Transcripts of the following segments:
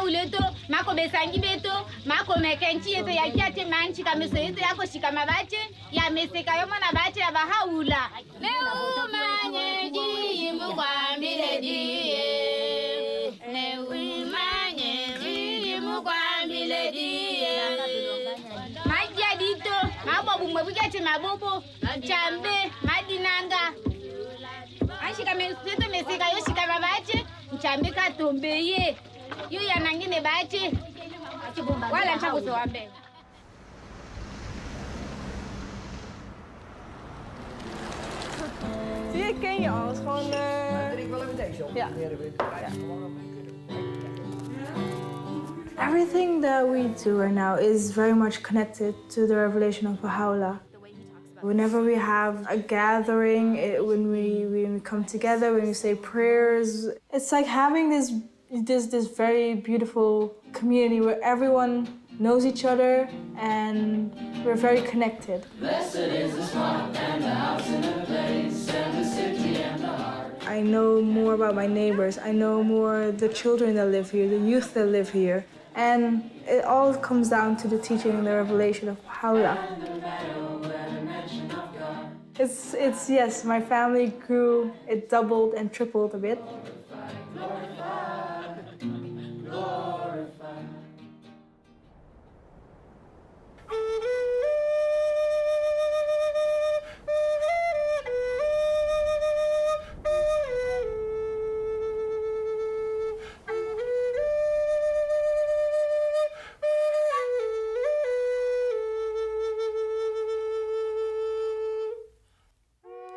uleto mako besangi beto mako mekenchi yeto yakiate manchi kameso yeto yako shikama bache ya meseka yomo na bache ya Baha'u'llah leo manyeji yimukwambile diye leo manyeji yimukwambile diye magia dito mabo bumwe bugate mabobo chambe madinanga ashika meseto meseka yo shikama bache chambe katombeye yu ya nangine bache wala chakuzo wambe. Die ken je al, gewoon... Ik wil even deze op. Ja. Everything that we do right now is very much connected to the revelation of Baha'u'llah. Whenever we have a gathering, when we come together, when we say prayers, it's like having this very beautiful community where everyone knows each other and we're very connected. Blessed is the smart and the house and the place and the city and the heart. I know more about my neighbors. I know more the children that live here, the youth that live here. And it all comes down to the teaching and the revelation of Baha'u'llah. It's yes, my family grew, it doubled and tripled a bit.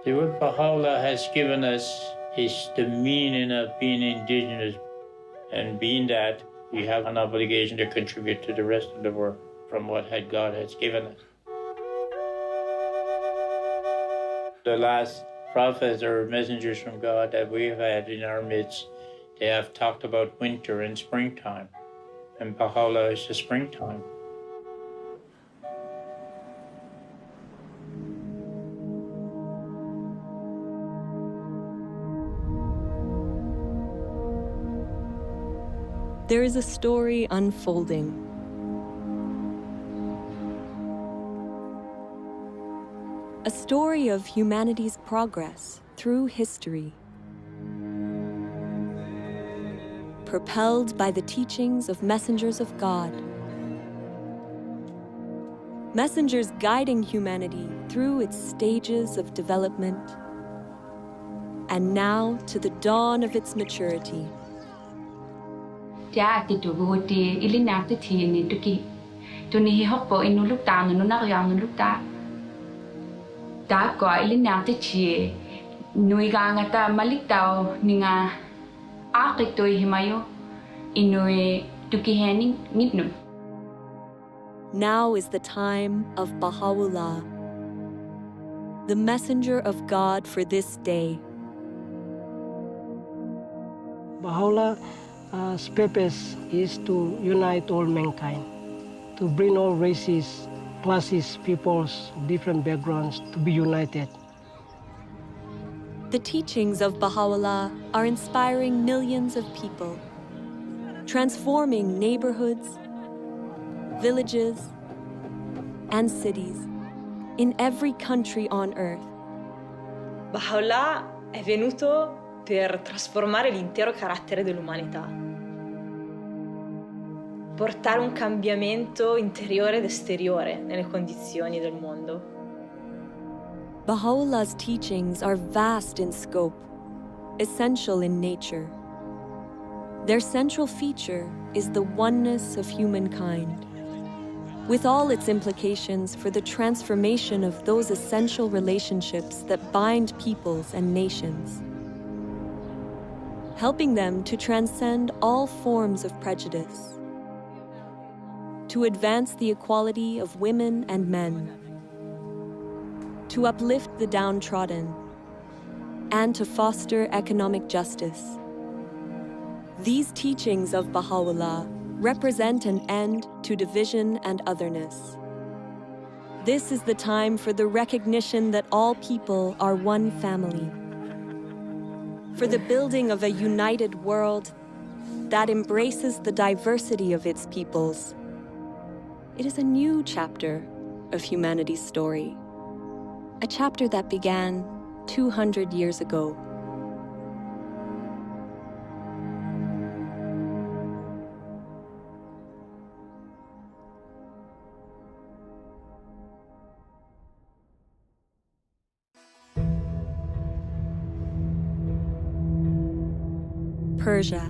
What Baha'u'llah has given us is the meaning of being indigenous, and being that, we have an obligation to contribute to the rest of the world from what God has given us. The last prophets or messengers from God that we've had in our midst, they have talked about winter and springtime, and Baha'u'llah is the springtime. There is a story unfolding. A story of humanity's progress through history, propelled by the teachings of messengers of God. Messengers guiding humanity through its stages of development, and now to the dawn of its maturity. Ja ti tu buti ili nak ti ni tuki tu ni hoppo inu lukta no na yang lukta ta ko ili nak ti nui ga ngata malik tao ninga akik to himayo inu tuki hening nitnu. Now is the time of Baha'u'llah, the messenger of God for this day. Baha'u'llah's purpose is to unite all mankind, to bring all races, classes, peoples, different backgrounds to be united. The teachings of Baha'u'llah are inspiring millions of people, transforming neighborhoods, villages, and cities in every country on earth. Baha'u'llah è venuto per trasformare l'intero carattere dell'umanità, portare un cambiamento interiore ed esteriore nelle condizioni del mondo. Baha'u'llah's teachings are vast in scope, essential in nature. Their central feature is the oneness of humankind, with all its implications for the transformation of those essential relationships that bind peoples and nations, helping them to transcend all forms of prejudice, to advance the equality of women and men, to uplift the downtrodden, and to foster economic justice. These teachings of Baha'u'llah represent an end to division and otherness. This is the time for the recognition that all people are one family, for the building of a united world that embraces the diversity of its peoples. It is a new chapter of humanity's story, a chapter that began 200 years ago. Persia,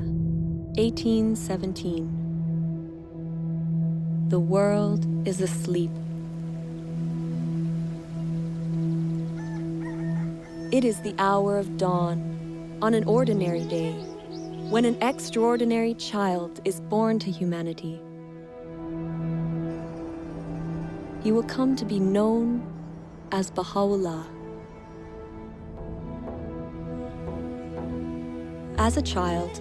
1817. The world is asleep. It is the hour of dawn on an ordinary day, when an extraordinary child is born to humanity. He will come to be known as Baha'u'llah. As a child,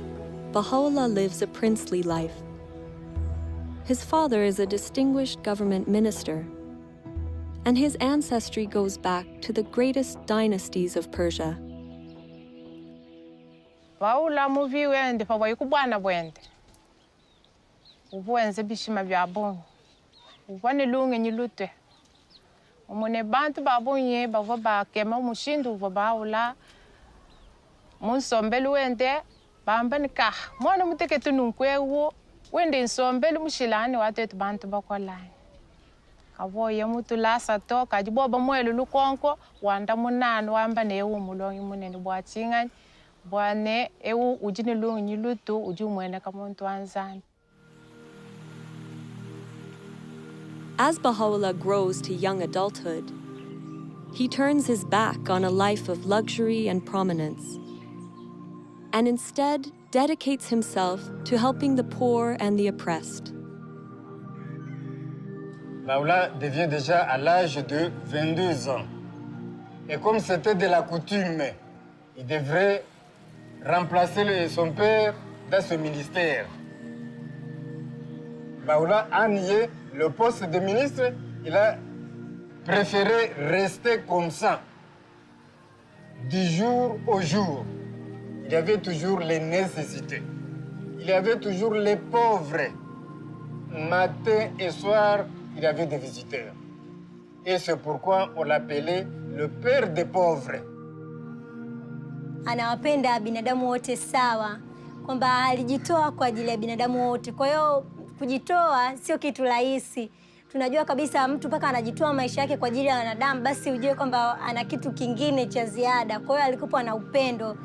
Baha'u'llah lives a princely life. His father is a distinguished government minister, and his ancestry goes back to the greatest dynasties of Persia. Baha'u'llah muvi wende pa wayikubwana bwende. Ubuenze bishima bya bongo. Ubwane lunge nyilute. Umune bantu babunye bava bakema umushindu uva Baha'u'llah. Munsombelu wende bamba nikah. Mwana muteketu nunkwewo wende insombelu mushilani watetu bantu bakwalani. Kawoye mutu lasa to kajiboba mwelu lukonko wanda munanu wamba newu mulongi munene bwachingani bwane ewu ujini lungi nyilutu ujumwene kamuntu anzani. As Baha'u'llah grows to young adulthood, he turns his back on a life of luxury and prominence, and instead dedicates himself to helping the poor and the oppressed. Baha'u'llah devient déjà à l'âge de 22 ans. Et comme c'était de la coutume, il devrait remplacer son père dans ce ministère. Baha'u'llah a nié le poste de ministre, il a préféré rester comme ça, du jour au jour. Il y avait toujours les nécessités. Il y avait toujours les pauvres. Matin et soir, il y avait des visiteurs. Et c'est pourquoi on l'appelait le père des pauvres. Anawapenda binadamu wote sawa, kwamba alijitoa kwa ajili ya binadamu wote. Kwa hiyo kujitoa sio kitu rahisi. Tunajua kabisa mtu mpaka anajitoa maisha yake kwa ajili ya wanadamu, basi ujue kwamba ana kitu kingine cha ziada. Kwa hiyo alikuwa na upendo.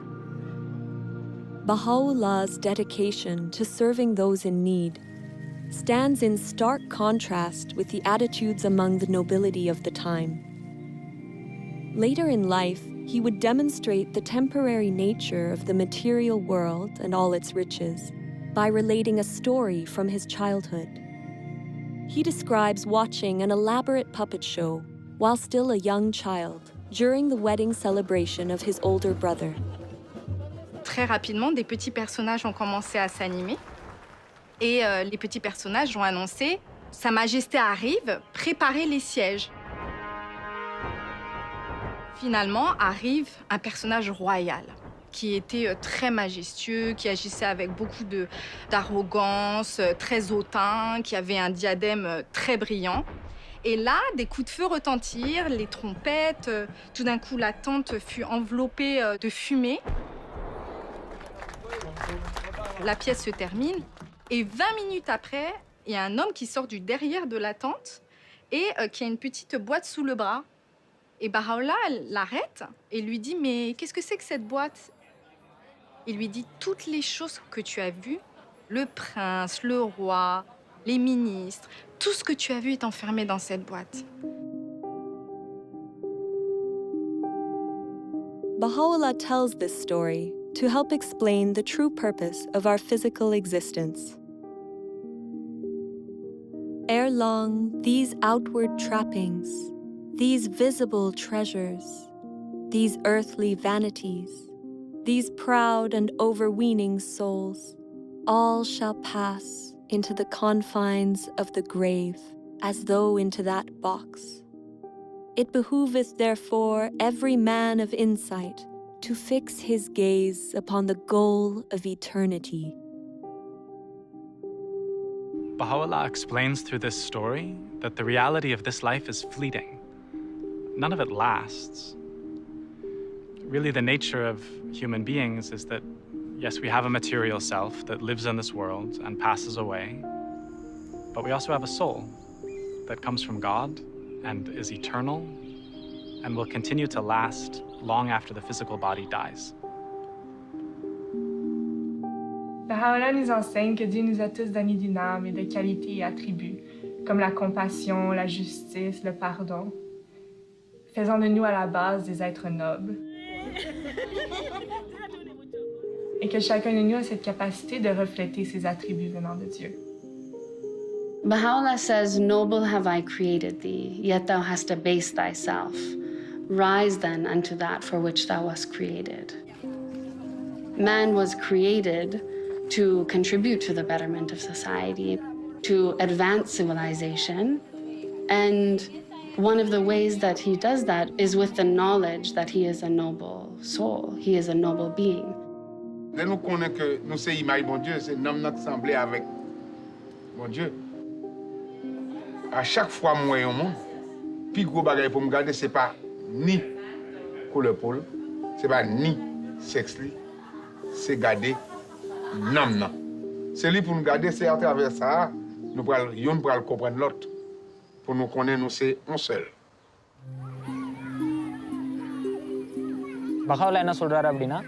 Baha'u'llah's dedication to serving those in need stands in stark contrast with the attitudes among the nobility of the time. Later in life, he would demonstrate the temporary nature of the material world and all its riches by relating a story from his childhood. He describes watching an elaborate puppet show while still a young child during the wedding celebration of his older brother. Très rapidement, des petits personnages ont commencé à s'animer. Et les petits personnages ont annoncé « Sa Majesté arrive, préparez les sièges ». Finalement, arrive un personnage royal qui était très majestueux, qui agissait avec beaucoup d'arrogance, très hautain, qui avait un diadème très brillant. Et là, des coups de feu retentirent, les trompettes. Tout d'un coup, la tente fut enveloppée de fumée. La pièce se termine et 20 minutes après, il y a un homme qui sort du derrière de la tente et qui a une petite boîte sous le bras. Et Baha'u'llah l'arrête et lui dit « Mais qu'est-ce que c'est que cette boîte ?» Il lui dit « Toutes les choses que tu as vues, le prince, le roi, les ministres, tout ce que tu as vu est enfermé dans cette boîte. » Baha'u'llah tells this story to help explain the true purpose of our physical existence. Ere long, these outward trappings, these visible treasures, these earthly vanities, these proud and overweening souls, all shall pass into the confines of the grave, as though into that box. It behooveth therefore every man of insight to fix his gaze upon the goal of eternity, Baha'u'llah explains through this story that the reality of this life is fleeting. None of it lasts. Really, the nature of human beings is that, yes, we have a material self that lives in this world and passes away, but we also have a soul that comes from God and is eternal and will continue to last long after the physical body dies. Baha'u'llah nous enseigne que Dieu nous a tous donné d'une âme et de qualités et attributs, comme la compassion, la justice, le pardon, faisant de nous à la base des êtres nobles. Et que chacun de nous a cette capacité de refléter ces attributs venant de Dieu. Baha'u'llah says, "Noble have I created thee, yet thou hast abased thyself. Rise then unto that for which thou wast created." Man was created to contribute to the betterment of society, to advance civilization, and one of the ways that he does that is with the knowledge that he is a noble soul, he is a noble being. Dès nous connaissons que nous sommes l'image de bon Dieu, c'est nous notre semblé avec bon Dieu. À chaque fois que je vois un monde, le plus gros bagage pour me garder, ce n'est pas ni couleur peau, ce n'est pas ni sexe, c'est garder l'âme. C'est lui pour nous garder, c'est à travers ça, nous pourrons comprendre l'autre. Pour nous connaître, nous c'est un seul. Baha'u'llah என்ன சொல்றாரு அப்படின்னா,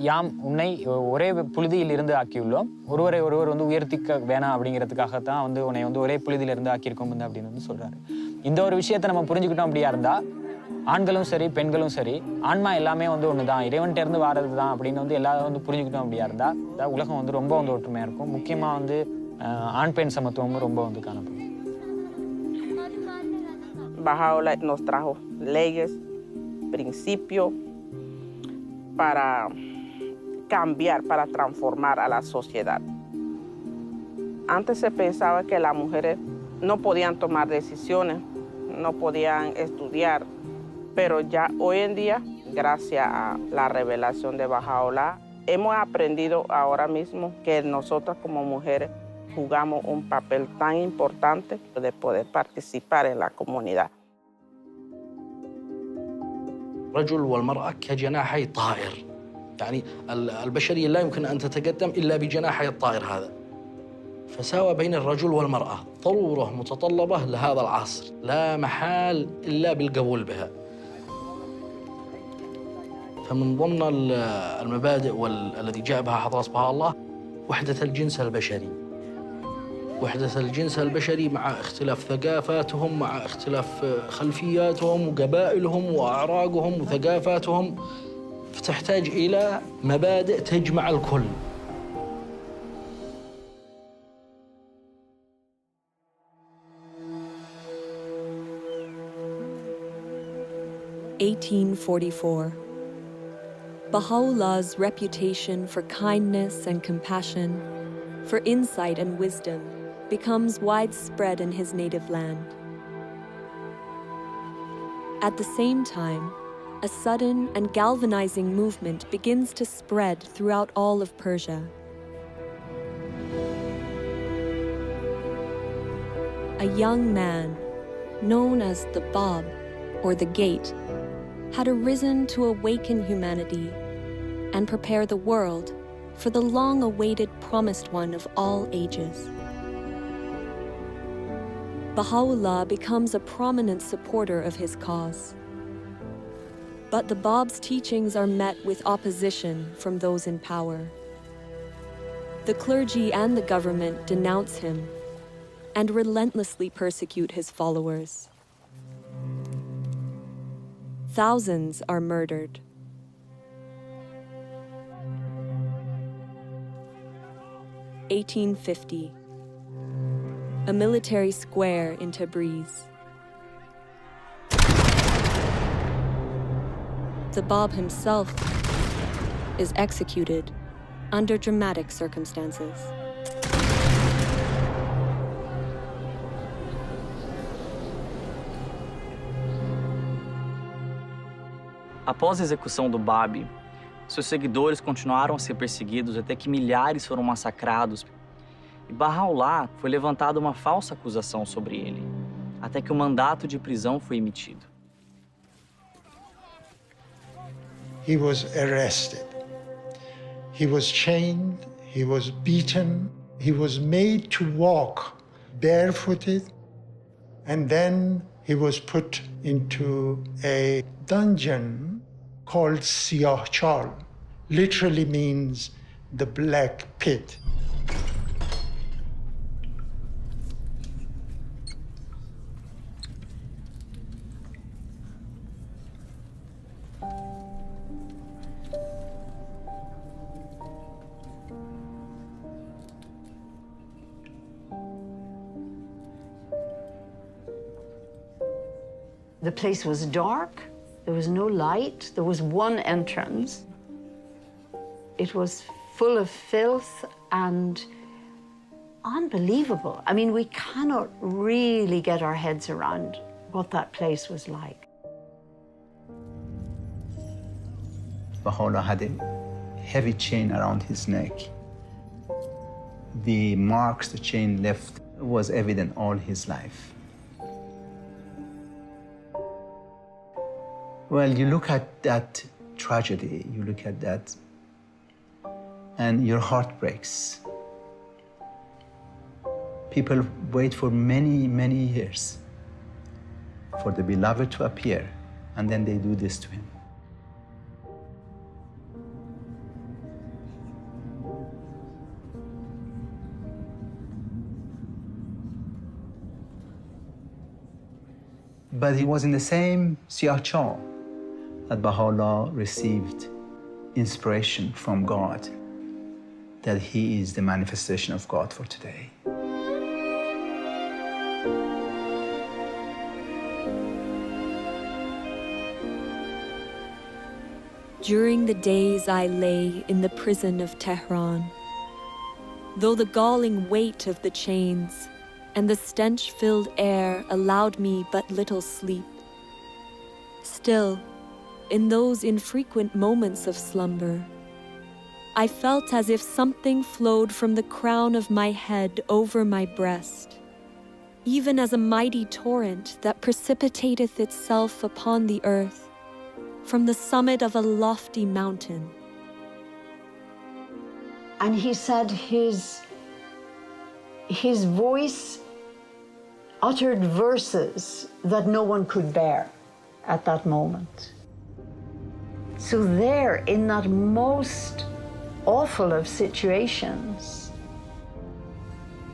யாம் உன்னை ஒரே புழுதியில் இருந்து ஆக்கியுள்ளோம், ஒருவரை ஒருவர் உயர்த்திக்க வேணாம் அப்படிங்கிறதுக்காக தான் உன்னை ஒரே புழுதியில இருந்து ஆக்கியிருக்கோம் அப்படின்னு சொல்றாரு. இந்த ஒரு விஷயத்தை நம்ம புரிஞ்சுக்கிட்டோம் அப்படியா இருந்தா, ஆண்களும் சரி பெண்களும் சரி, ஆன்மா எல்லாமே ஒண்ணுதான், இறைவன்கிட்ட இருந்து வாரது தான் அப்படின்னு எல்லாரும் புரிஞ்சுக்கிட்டோம் அப்படியா இருந்தா, உலகம் ரொம்ப ஒற்றுமையா இருக்கும். முக்கியமா ஆண் பெண் சமத்துவமும் ரொம்ப காணப்படும். Baha'u'llah nos trajo leyes, principios para cambiar, para transformar a la sociedad. Antes se pensaba que las mujeres no podían tomar decisiones, no podían estudiar, pero ya hoy en día, gracias a la revelación de Baha'u'llah, hemos aprendido ahora mismo que nosotras como mujeres jugamos un papel tan importante de poder participar en la comunidad. الرجل والمرأة كجناحي طائر، يعني البشرية لا يمكن أن تتقدم إلا بجناحي الطائر هذا. فساوى بين الرجل والمرأة ضرورة متطلبة لهذا العصر، لا محال إلا بالقبول بها. فمن ضمن المبادئ الذي جاء بها حضرة بهاء الله وحدة الجنس البشري. وحدة الجنس البشري مع اختلاف ثقافاتهم، مع اختلاف خلفياتهم وقبائلهم وأعراقهم وثقافاتهم، فتحتاج إلى مبادئ تجمع الكل. (1844). Baha'u'llah's reputation for kindness and compassion, for insight and wisdom, becomes widespread in his native land. At the same time, a sudden and galvanizing movement begins to spread throughout all of Persia. A young man, known as the Bab, or the Gate, had arisen to awaken humanity and prepare the world for the long-awaited promised one of all ages. Baha'u'llah becomes a prominent supporter of his cause. But the Bab's teachings are met with opposition from those in power. The clergy and the government denounce him and relentlessly persecute his followers. Thousands are murdered. (1850). A military square in Tabriz. The Bab himself is executed under dramatic circumstances. Após a execução do Bab, seus seguidores continuaram a ser perseguidos até que milhares foram massacrados. E Baha'u'lláh foi levantada uma falsa acusação sobre ele, até que o mandato de prisão foi emitido. He was arrested. He was chained, he was beaten, he was made to walk barefooted, and then he was put into a dungeon called Siyahchal, literally means the black pit. The place was dark, there was no light, there was one entrance. It was full of filth and unbelievable. I mean, we cannot really get our heads around what that place was like. Baha'u'llah had a heavy chain around his neck. The marks the chain left was evident all his life. Well, you look at that tragedy, you look at that, and your heart breaks. People wait for many, many years for the beloved to appear, and then they do this to him. But he was in the same Siyahchal that Baha'u'llah received inspiration from God, that he is the manifestation of God for today. During the days I lay in the prison of Tehran, though the galling weight of the chains and the stench-filled air allowed me but little sleep, still, in those infrequent moments of slumber, I felt as if something flowed from the crown of my head over my breast, even as a mighty torrent that precipitateth itself upon the earth from the summit of a lofty mountain. And he said his voice uttered verses that no one could bear at that moment. So there, in that most awful of situations,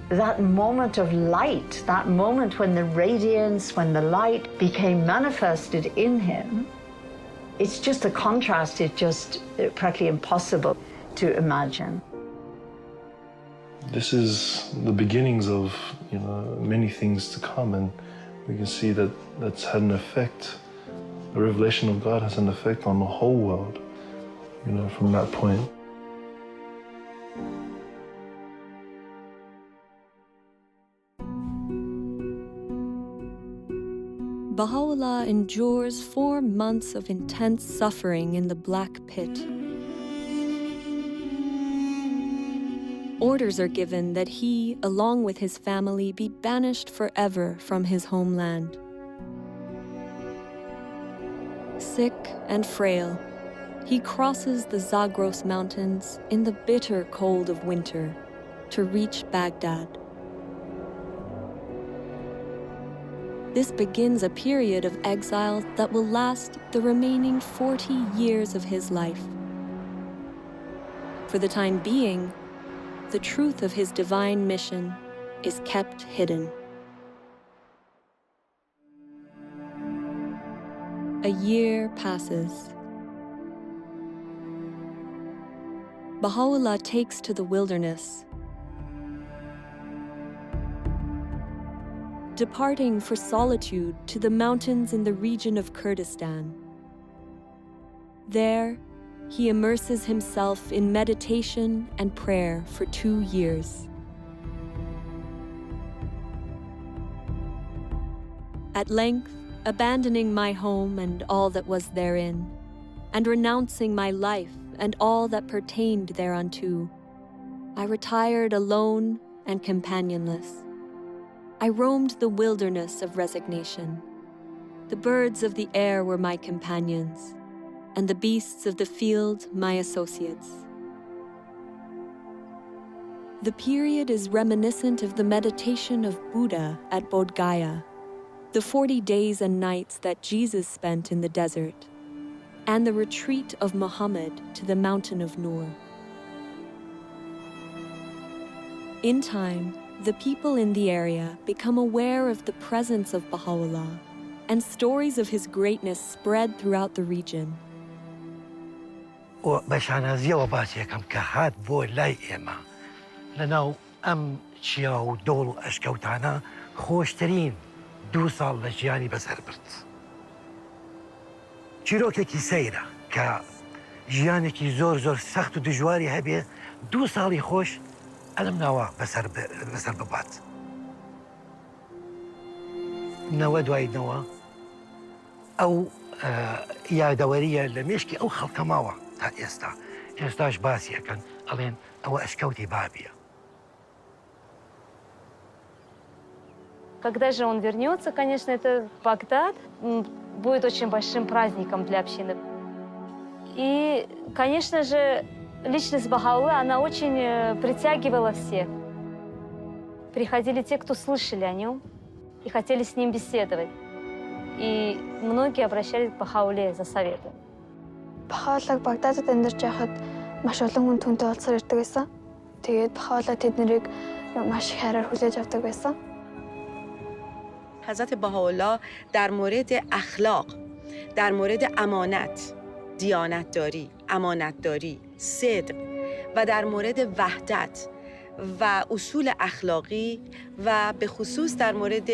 that moment of light, that moment when the radiance, when the light became manifested in him, it's just a contrast, it's just practically impossible to imagine. This is the beginnings of, many things to come, and we can see that that's had an effect. The revelation of God has an effect on the whole world, from that point. Baha'u'llah endures 4 months of intense suffering in the black pit. Orders are given that he, along with his family, be banished forever from his homeland. Sick and frail, he crosses the Zagros Mountains in the bitter cold of winter to reach Baghdad. This begins a period of exile that will last the remaining 40 years of his life. For the time being, the truth of his divine mission is kept hidden. A year passes. Baha'u'llah takes to the wilderness, departing for solitude to the mountains in the region of Kurdistan. There, he immerses himself in meditation and prayer for 2 years. At length, abandoning my home and all that was therein, and renouncing my life and all that pertained thereunto, I retired alone and companionless. I roamed the wilderness of resignation. The birds of the air were my companions, and the beasts of the field my associates. The period is reminiscent of the meditation of Buddha at Bodh Gaya, the 40 days and nights that Jesus spent in the desert, and the retreat of Muhammad to the mountain of Nur. In time, the people in the area become aware of the presence of Baha'u'llah, and stories of his greatness spread throughout the region. وبشانازية وباسية كم كهات بو لاي إما لأنه أم شياو دول أشكوتانا خوشترين دو صال لجياني بسر برت چیروکێکی سەیرە کە ژیانێکی زۆر زۆر سەخت و دژواری هەبێ دوو ساڵی خۆش ئەلم ناوە بەسەر ببات. نەوە دوای نەوە ئەو یادەوەریە لە مێشکی ئەو خەڵکە ماوە تا ئێستا. ئێستاش باسی ئەکەن ئەڵێن ئەوە ئەشکەوتی بابیە. Когда же он вернется, конечно, это Багдад будет очень большим праздником для общины. И, конечно же, личность Баха'у'лláh, она очень притягивала всех. Приходили те, кто слышали о нем и хотели с ним беседовать. И многие обращались к Баха'у'лláh за советом. Baha'u'lláh Багдадад амьдарч байхад маш олон хүн түүнтэй уулзсаар ирдэг байсан. Тэгээд Baha'u'lláh тэднийг маш их хайраар хүлээж авдаг байсан. حضرت بهاءالله در مورد اخلاق، در مورد امانت، دیانتداری، امانتداری، صدق و در مورد وحدت و اصول اخلاقی و به خصوص در مورد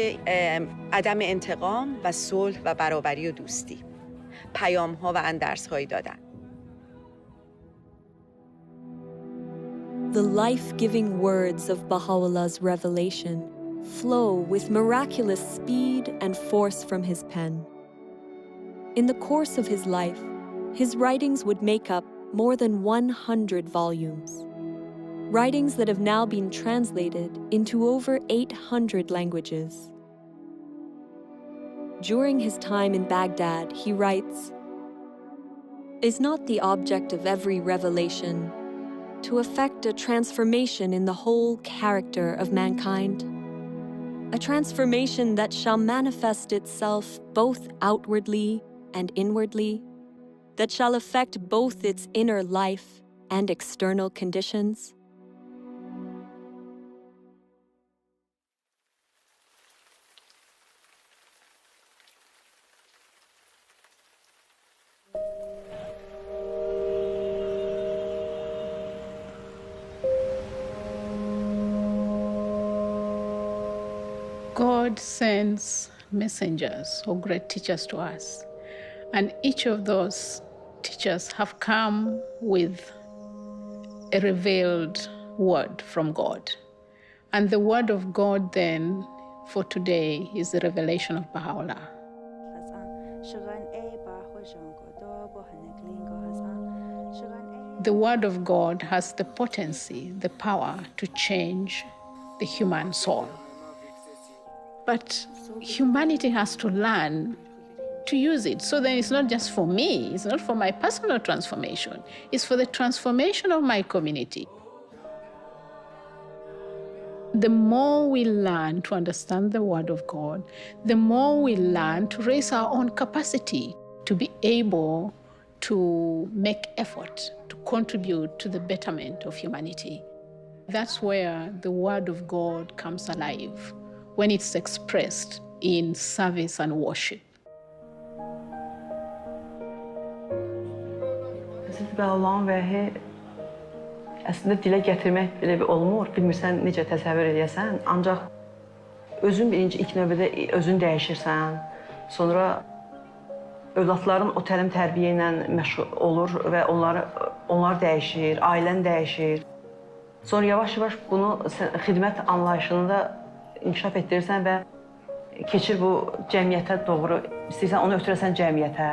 عدم انتقام و صلح و برابری و دوستی پیام‌ها و اندرس‌هایی دادن. The life-giving words of Baha'u'llah's revelation flow with miraculous speed and force from his pen. In the course of his life, his writings would make up more than 100 volumes. Writings that have now been translated into over 800 languages. During his time in Baghdad, he writes, "Is not the object of every revelation to effect a transformation in the whole character of mankind? A transformation that shall manifest itself both outwardly and inwardly, that shall affect both its inner life and external conditions?" God sends messengers or great teachers to us, and each of those teachers have come with a revealed word from God. And the word of God then for today is the revelation of Baha'u'llah. The word of God has the potency, the power to change the human soul. But humanity has to learn to use it. So then it's not just for me, it's not for my personal transformation, it's for the transformation of my community. The more we learn to understand the Word of God, the more we learn to raise our own capacity to be able to make effort, to contribute to the betterment of humanity. That's where the Word of God comes alive, when it's expressed in service and worship. Baha'u'llah'ın vəhi əslində dilə gətirmək belə bir olmur. Bilmirsən necə təsəvvür edəsən. Ancaq özün birinci ilk növbədə özün dəyişirsən. Sonra övladların o təlim tərbiyə ilə məşğul olur və onlar dəyişir, ailən dəyişir. Sonra yavaş-yavaş bunu xidmət anlayışını da inkişaf etdirirsən və keçir bu cəmiyyətə doğru. İstəyirsən onu ötürəsən cəmiyyətə.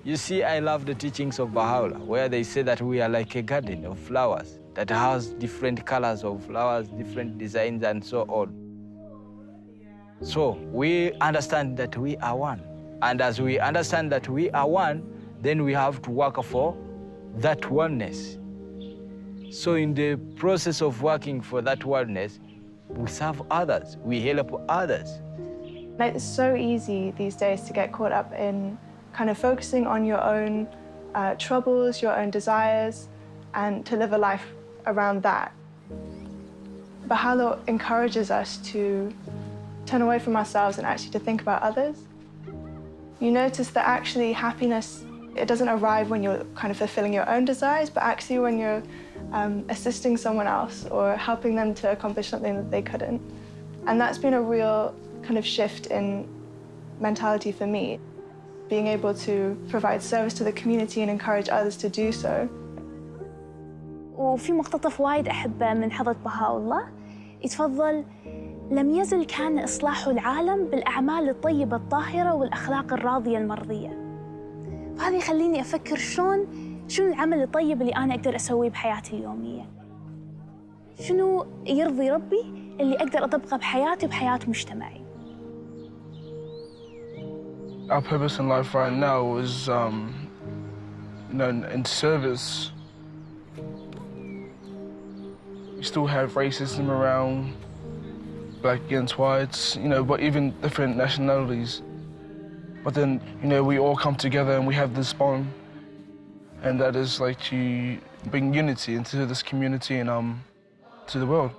You see, I love the teachings of Baha'u'llah, where they say that we are like a garden of flowers that has different colors of flowers, different designs, and so on. So we understand that we are one. And as we understand that we are one, then we have to work for that oneness. So in the process of working for that oneness, we serve others, we help others. It's so easy these days to get caught up in kind of focusing on your own troubles, your own desires, and to live a life around that. Baha'u'llah encourages us to turn away from ourselves and actually to think about others. You notice that actually happiness, it doesn't arrive when you're kind of fulfilling your own desires, but actually when you're assisting someone else or helping them to accomplish something that they couldn't. And that's been a real kind of shift in mentality for me, being able to provide service to the community and encourage others to do so. وفي مقتطف وايد أحبه من حضرة بهاء يتفضل: لم يزل كان إصلاح العالم بالأعمال الطيبة الطاهرة والأخلاق الراضية المرضية. وهذا يخليني أفكر شنو العمل الطيب اللي أنا أقدر أسويه بحياتي اليومية. شنو يرضي ربي اللي أقدر أطبقه بحياتي وبحياة مجتمعي. Our purpose in life right now is, in service. We still have racism around, black against whites, but even different nationalities. But then, we all come together and we have this bond, and that is like to bring unity into this community and to the world.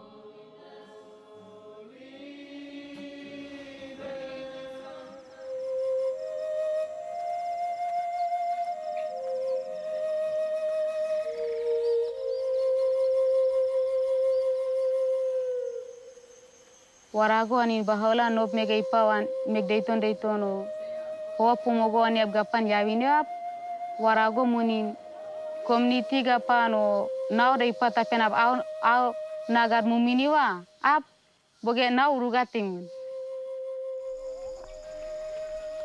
Warago ani Baha'u'llah nop mega ipawan meg daytono hopu mogo ani abgapan yawinap warago munin community gapano now day pata penap au nagar muminiwa ap boge now rugatim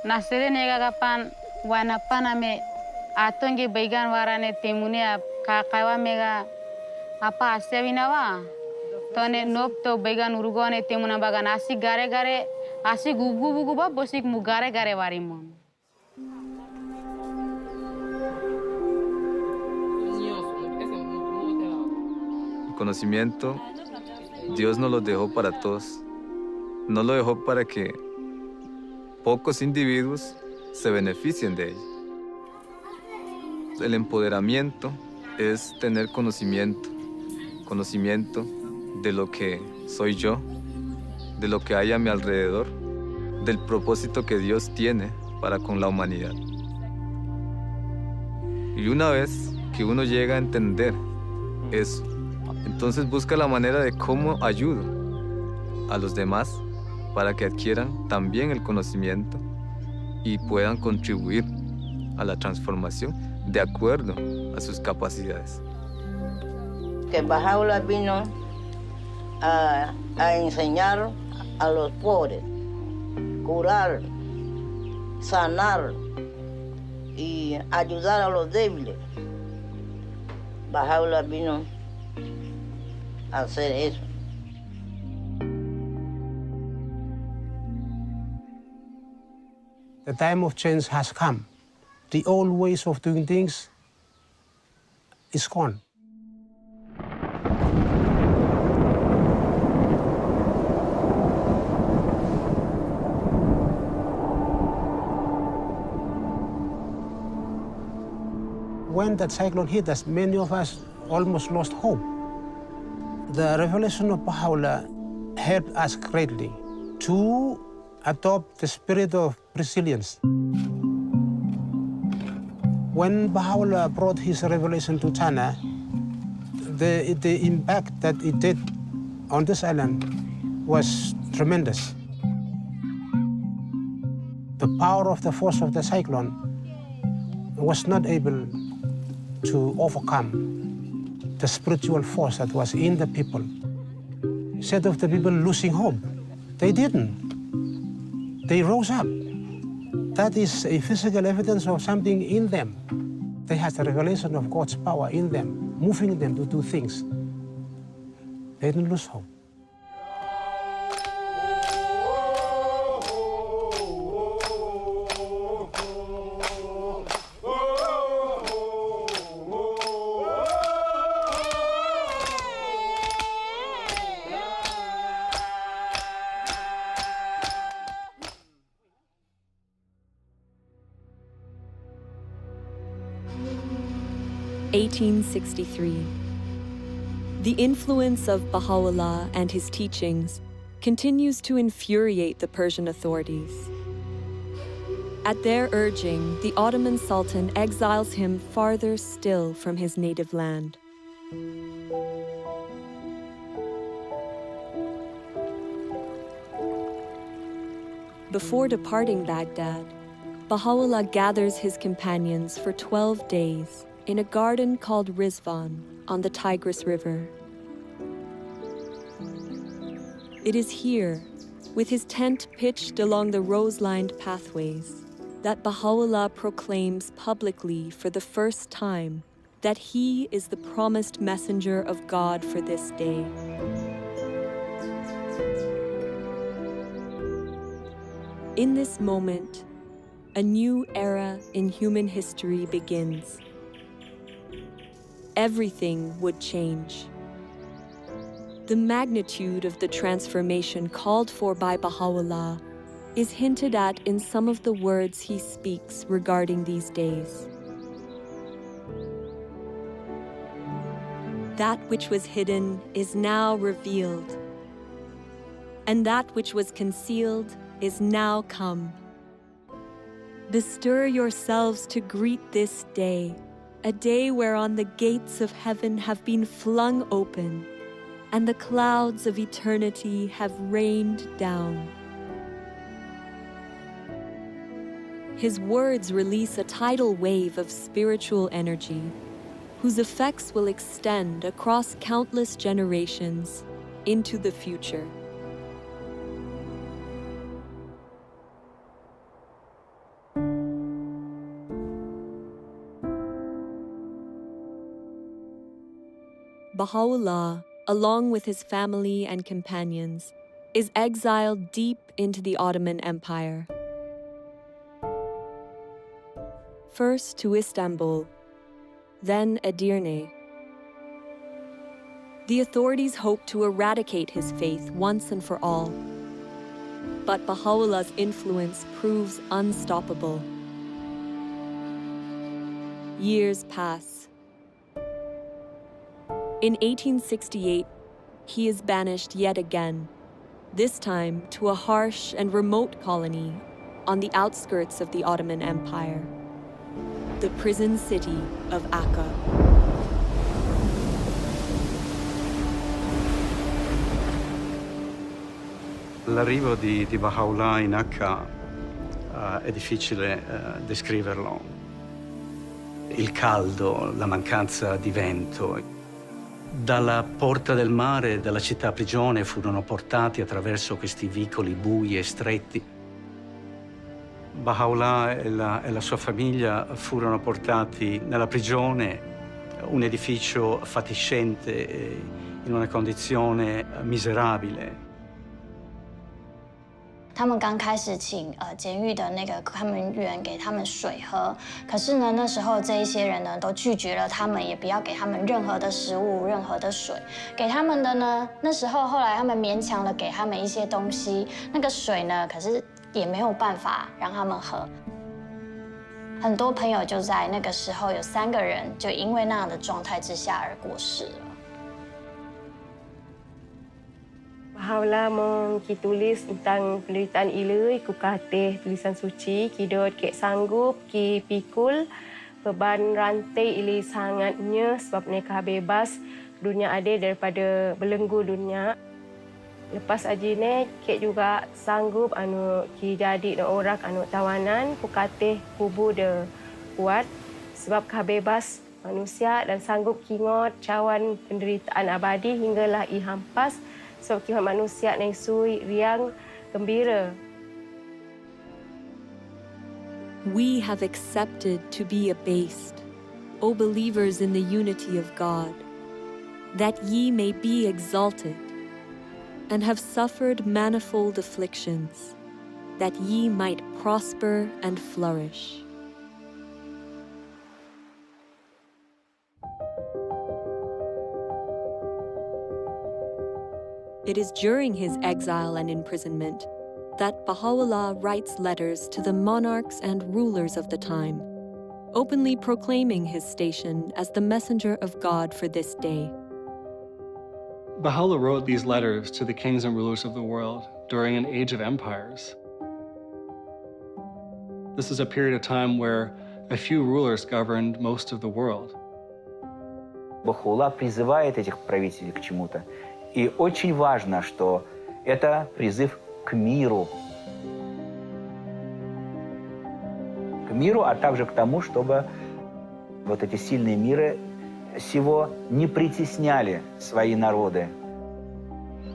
nasere nega gapan wanapana me atonge baigan warane temune ap kakawa mega apa asewinawa tone nop to began urugone temuna bagan asi gare asi gugu ba bosik mu gare warimon. El conocimiento, Dios nos lo dejó para todos. No lo dejó para que pocos individuos se beneficien de él. El empoderamiento es tener conocimiento de lo que soy yo, de lo que hay a mi alrededor, del propósito que Dios tiene para con la humanidad. Y una vez que uno llega a entender eso, entonces busca la manera de cómo ayudo a los demás para que adquieran también el conocimiento y puedan contribuir a la transformación de acuerdo a sus capacidades. Que Baha'u'llah vino a enseñar a los pobres, curar, sanar y ayudar a los débiles. Baha'u'llah vino a hacer eso. The time of change has come. The old ways of doing things is gone. When that cyclone hit us, many of us almost lost hope. The revelation of Baha'u'llah helped us greatly to adopt the spirit of resilience. When Baha'u'llah brought his revelation to China, the impact that it did on this island was tremendous. The power of the force of the cyclone was not able to overcome the spiritual force that was in the people. Instead of the people losing hope, they didn't. They rose up That is a physical evidence of something in them. They have the revelation of God's power in them, moving them to do things. They don't lose hope. (1863). The influence of Baha'u'llah and his teachings continues to infuriate the Persian authorities. At their urging, the Ottoman Sultan exiles him farther still from his native land. Before departing Baghdad, Baha'u'llah gathers his companions for 12 days in a garden called Rizvan on the Tigris River. It is here, with his tent pitched along the rose-lined pathways, that Baha'u'llah proclaims publicly for the first time that he is the promised messenger of God for this day. In this moment, a new era in human history begins. Everything would change. The magnitude of the transformation called for by Baha'u'llah is hinted at in some of the words he speaks regarding these days. That which was hidden is now revealed, and that which was concealed is now come. Bestir yourselves to greet this day, a day whereon the gates of heaven have been flung open, and the clouds of eternity have rained down. His words release a tidal wave of spiritual energy, whose effects will extend across countless generations into the future. Baha'u'llah, along with his family and companions, is exiled deep into the Ottoman Empire. First to Istanbul, then Edirne. The authorities hope to eradicate his faith once and for all. But Baha'u'llah's influence proves unstoppable. Years pass. In 1868, he is banished yet again, this time to a harsh and remote colony on the outskirts of the Ottoman Empire, the prison city of Akka. L'arrivo di Baha'u'llah in Akka è difficile descriverlo. Il caldo, la mancanza di vento. Dalla porta del mare, dalla città prigione, furono portati attraverso questi vicoli bui e stretti. Baha'u'llah e la sua famiglia furono portati nella prigione, un edificio fatiscente, in una condizione miserabile. 他们刚开始请监狱的那个看门员给他们水喝，可是呢，那时候这一些人呢都拒绝了他们，也不要给他们任何的食物、任何的水。给他们的呢，那时候后来他们勉强的给他们一些东西，那个水呢，可是也没有办法让他们喝。很多朋友就在那个时候有3个人就因为那样的状态之下而过世了。 Baha'u'llah ki tulis tentang penderitaan ilui, ku katih tulisan suci, ki dot kek sanggup, ki pikul, beban rantai ilui sangatnya sebab mereka bebas, dunia adil daripada belenggu dunia. Lepas ajine, kek juga sanggup ki jadi orang tawanan, ku katih kubur de kuat sebab bebas manusia dan sanggup kingot cawan penderitaan abadi hinggalah i hampas. Sebab kita manusia yang sui, riang, gembira. we have accepted to be abased, O believers in the unity of God, that ye may be exalted, and have suffered manifold afflictions, that ye might prosper and flourish. It is during his exile and imprisonment that Baha'u'llah writes letters to the monarchs and rulers of the time, openly proclaiming his station as the messenger of God for this day. Baha'u'llah wrote these letters to the kings and rulers of the world during an age of empires. This is a period of time where a few rulers governed most of the world. Baha'u'llah призывает этих правителей к чему-то. И очень важно, что это призыв к миру. К миру, а также к тому, чтобы вот эти сильные миры сего не притесняли свои народы.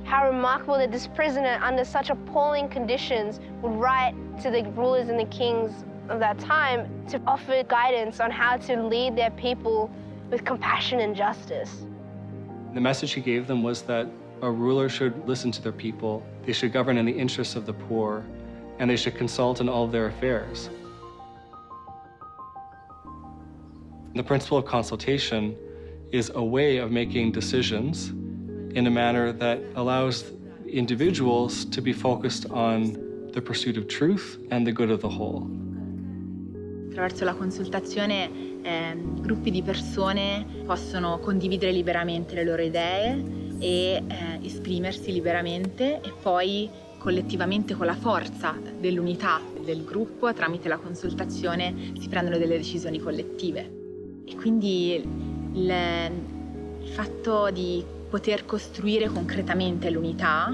How remarkable that this prisoner, under such appalling conditions, would write to the rulers and the kings of that time to offer guidance on how to lead their people with compassion and justice. The message he gave them was that a ruler should listen to their people, they should govern in the interests of the poor, and they should consult in all of their affairs. The principle of consultation is a way of making decisions in a manner that allows individuals to be focused on the pursuit of truth and the good of the whole. Attraverso la consultazione gruppi di persone possono condividere liberamente le loro idee e esprimersi liberamente e poi collettivamente con la forza dell'unità del gruppo tramite la consultazione si prendono delle decisioni collettive. E quindi il fatto di poter costruire concretamente l'unità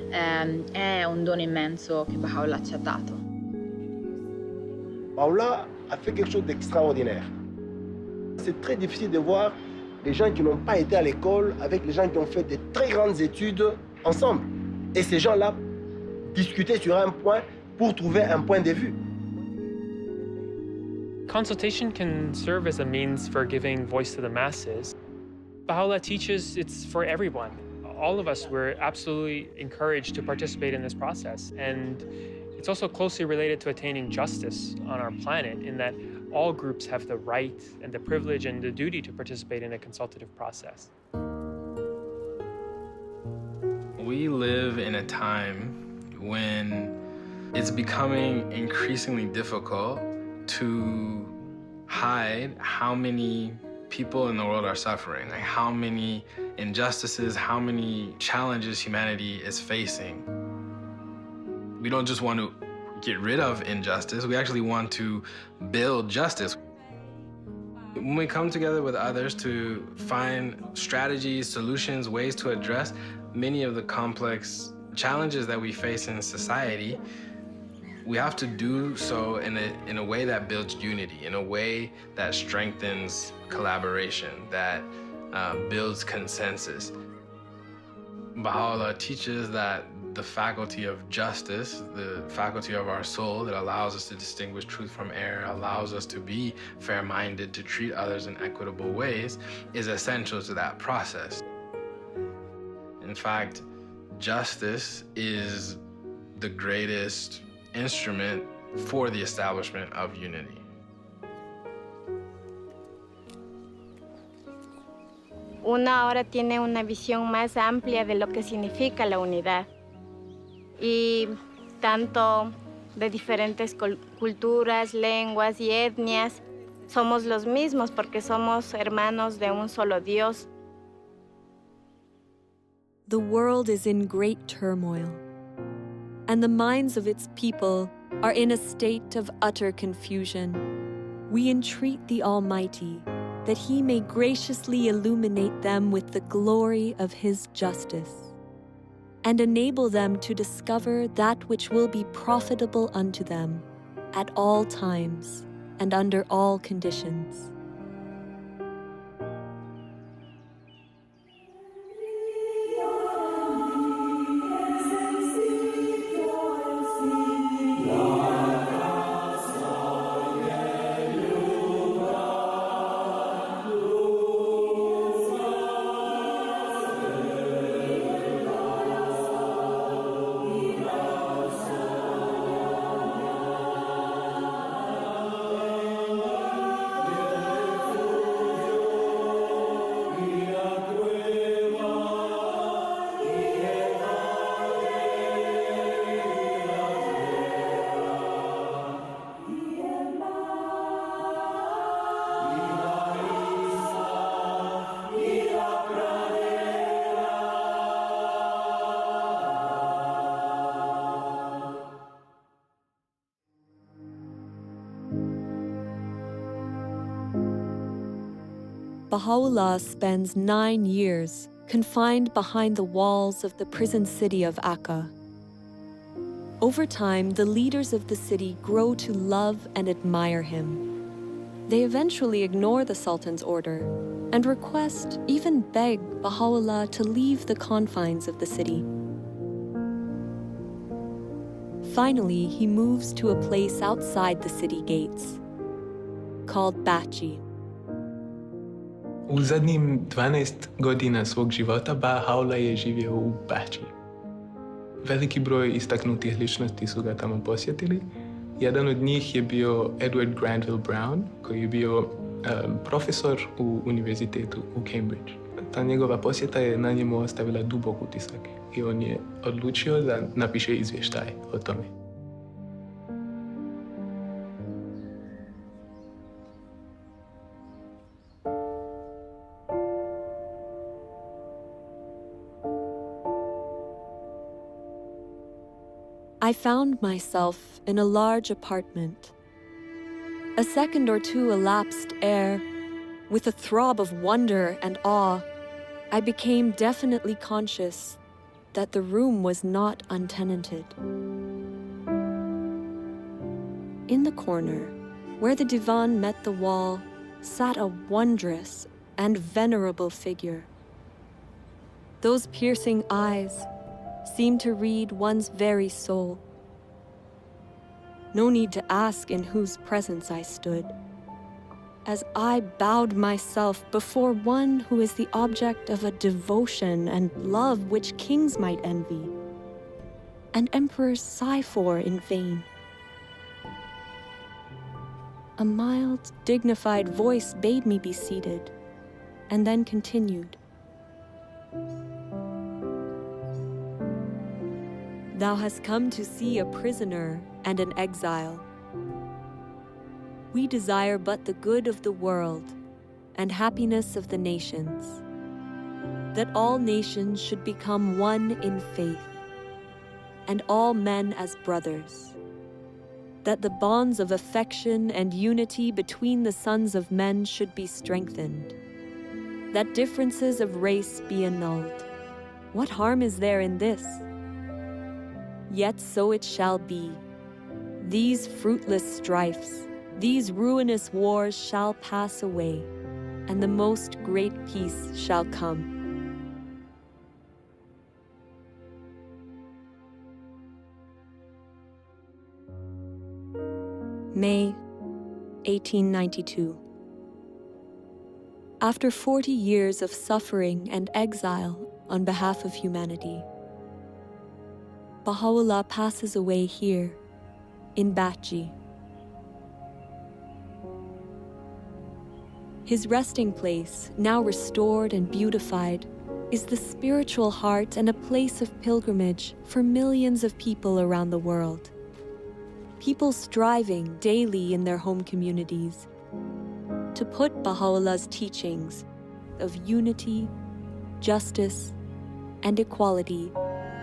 è un dono immenso che Baha'u'llah ci ha dato. Baha'u'llah a fait quelque chose d'extraordinaire. C'est très difficile de voir les gens qui n'ont pas été à l'école avec les gens qui ont fait de très grandes études ensemble. Et ces gens-là discuter sur un point pour trouver un point de vue. Consultation can serve as a means for giving voice to the masses. Baha'u'llah teaches it's for everyone. All of us, we're absolutely encouraged to participate in this process. And it's also closely related to attaining justice on our planet in that all groups have the right and the privilege and the duty to participate in a consultative process. We live in a time when it's becoming increasingly difficult to hide how many people in the world are suffering, like how many injustices, how many challenges humanity is facing. We don't just want to get rid of injustice, we actually want to build justice. When we come together with others to find strategies, solutions, ways to address many of the complex challenges that we face in society, we have to do so in a way that builds unity, in a way that strengthens collaboration, that builds consensus. Baha'u'llah teaches that the faculty of justice, the faculty of our soul that allows us to distinguish truth from error, allows us to be fair-minded, to treat others in equitable ways, is essential to that process. In fact, justice is the greatest instrument for the establishment of unity. Una ahora tiene una visión más amplia de lo que significa la unidad. Y tanto de diferentes culturas, lenguas y etnias, somos los mismos porque somos hermanos de un solo Dios. The world is in great turmoil, and the minds of its people are in a state of utter confusion. We entreat the Almighty that He may graciously illuminate them with the glory of His justice, and enable them to discover that which will be profitable unto them at all times and under all conditions. Baha'u'llah spends 9 years confined behind the walls of the prison city of Akka. Over time, the leaders of the city grow to love and admire him. They eventually ignore the Sultan's order and request, even beg, Baha'u'llah to leave the confines of the city. Finally, he moves to a place outside the city gates, called Bachi. U zadnjim 12 godina svog života Baha'u'llah je živio u Bači. Veliki broj istaknutih ličnosti su ga tamo posjetili. Jedan od njih je bio Edward Granville Brown, koji je bio profesor u univerzitetu u Cambridge. Ta njegova posjeta je na njemu ostavila dubok utisak i on je odlučio da napiše izvještaj o tome. I found myself in a large apartment. A second or two elapsed ere, with a throb of wonder and awe, I became definitely conscious that the room was not untenanted. In the corner, where the divan met the wall, sat a wondrous and venerable figure. Those piercing eyes seemed to read one's very soul. No need to ask in whose presence I stood, as I bowed myself before one who is the object of a devotion and love which kings might envy, and emperors sigh for in vain. A mild, dignified voice bade me be seated, and then continued. Thou hast come to see a prisoner and an exile. We desire but the good of the world and happiness of the nations, that all nations should become one in faith, and all men as brothers, that the bonds of affection and unity between the sons of men should be strengthened, that differences of race be annulled. What harm is there in this? Yet so it shall be. These fruitless strifes, these ruinous wars shall pass away, and the most great peace shall come. May 1892. After 40 years of suffering and exile on behalf of humanity, Baha'u'llah passes away here, in Bachi. His resting place, now restored and beautified, is the spiritual heart and a place of pilgrimage for millions of people around the world. People striving daily in their home communities to put Baha'u'llah's teachings of unity, justice, and equality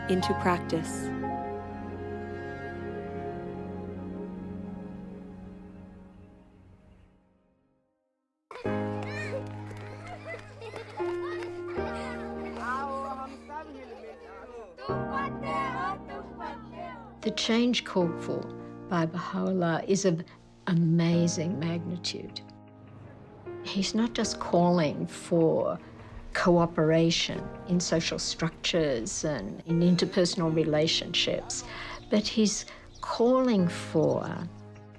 into practice. The change called for by Baha'u'llah is of amazing magnitude. He's not just calling for cooperation in social structures and in interpersonal relationships, but he's calling for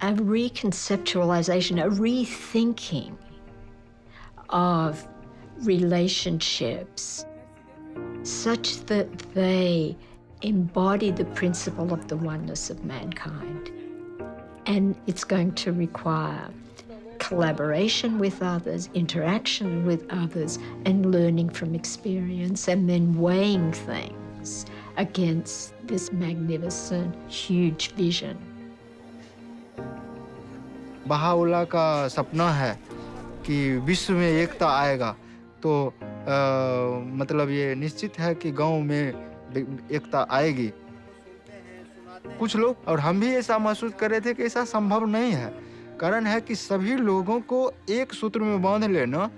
a reconceptualization, a rethinking of relationships such that they embody the principle of the oneness of mankind. And it's going to require collaboration with others, interaction with others, and learning from experience, and then weighing things against this magnificent, huge vision. Baha'u'llah का सपना है कि विश्व में एकता आएगा, तो मतलब ये निश्चित है कि गांव में एकता आएगी. कुछ लोग और हम भी ऐसा महसूस कर रहे थे कि ऐसा संभव नहीं है. कारण है कि सभी लोगों को एक सूत्र में बांध लेना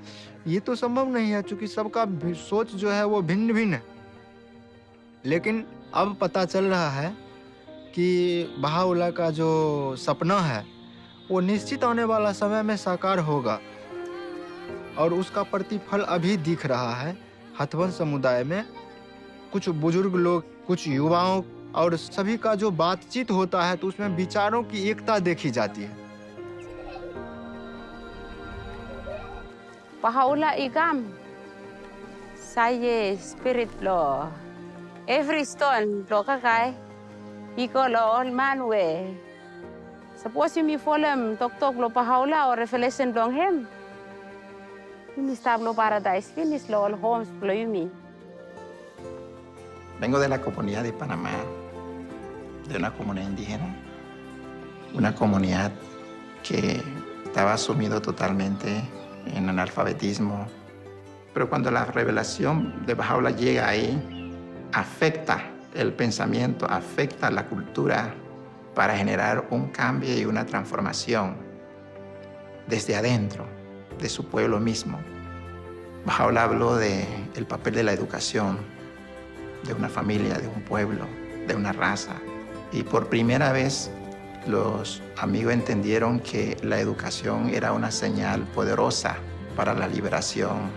ये तो संभव नहीं है, क्योंकि सबका सोच जो है वो भिन्न भिन्न है। लेकिन अब पता चल रहा है कि बहाउल्लाह का जो सपना है वो निश्चित आने वाला समय में साकार होगा, और उसका प्रतिफल अभी दिख रहा है हथवंश समुदाय में। कुछ बुजुर्ग लोग, कुछ युवाओं और सभी का जो बातचीत होता है तो उसमें विचारों की एकता देखी जाती है। Baha'u'llah igam. Saya spirit lo. Every stone lo kakai. Iko lo all man we. Suppose you me follow tok lo Baha'u'llah or revelation long him. You stab lo paradise finish lo all homes lo you me. Vengo de la comunidad de Panamá, de una comunidad indígena, una comunidad que estaba sumido totalmente en analfabetismo. Pero cuando la revelación de Baha'u'lláh llega ahí, afecta el pensamiento, afecta la cultura para generar un cambio y una transformación desde adentro, de su pueblo mismo. Baha'u'lláh habló del papel de la educación, de una familia, de un pueblo, de una raza. Y por primera vez los amigos entendieron que la educación era una señal poderosa para la liberación.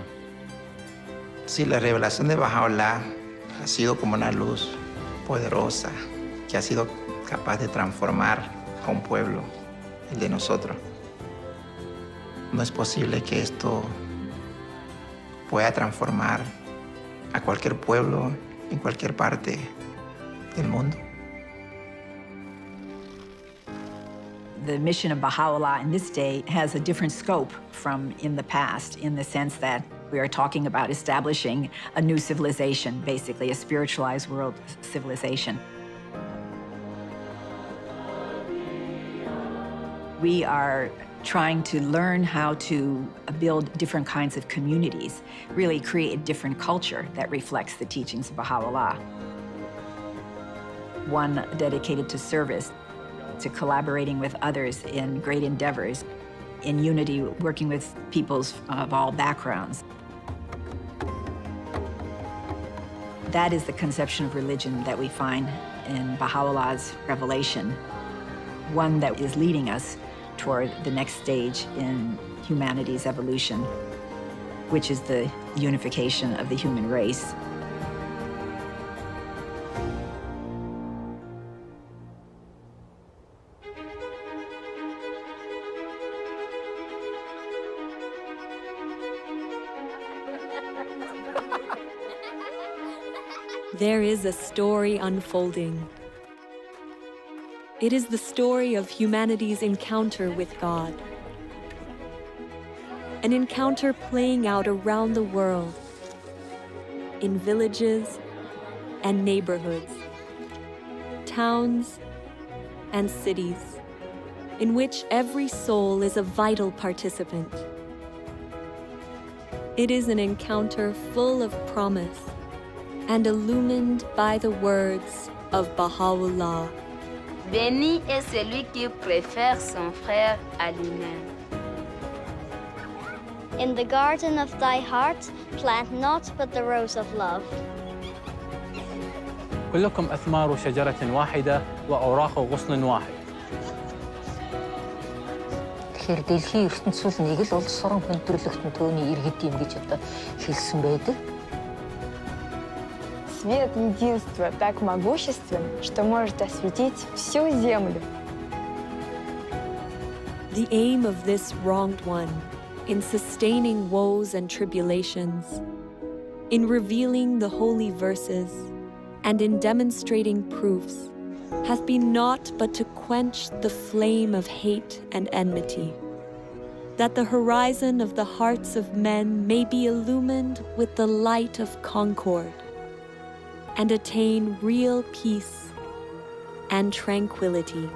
Sí, la revelación de Baha'u'lláh ha sido como una luz poderosa que ha sido capaz de transformar a un pueblo, el de nosotros. No es posible que esto pueda transformar a cualquier pueblo en cualquier parte del mundo. The mission of Baha'u'llah in this day has a different scope from in the past, in the sense that we are talking about establishing a new civilization, basically a spiritualized world civilization. We are trying to learn how to build different kinds of communities, really create a different culture that reflects the teachings of Baha'u'llah. One dedicated to service, to collaborating with others in great endeavors, in unity, working with peoples of all backgrounds. That is the conception of religion that we find in Baha'u'llah's revelation, one that is leading us toward the next stage in humanity's evolution, which is the unification of the human race. There is a story unfolding. It is the story of humanity's encounter with God. An encounter playing out around the world, in villages and neighborhoods, towns and cities, in which every soul is a vital participant. It is an encounter full of promise and illumined by the words of Baha'u'llah. Béni est celui qui préfère son frère à lui-même. In the garden of thy heart, plant not but the rose of love. كلكم أثمار شجرة واحدة وأوراق غصن واحد. Тэгэхээр дэлхийн ертөнцийн нэг л улс орон хүндрэлтэн төөний иргэд юм гэж одоо хэлсэн байдаг. Свет единства так могуществен, что может осветить всю землю. The aim of this wronged one, in sustaining woes and tribulations, in revealing the holy verses, and in demonstrating proofs, hath been naught but to quench the flame of hate and enmity, that the horizon of the hearts of men may be illumined with the light of concord, and attain real peace and tranquility.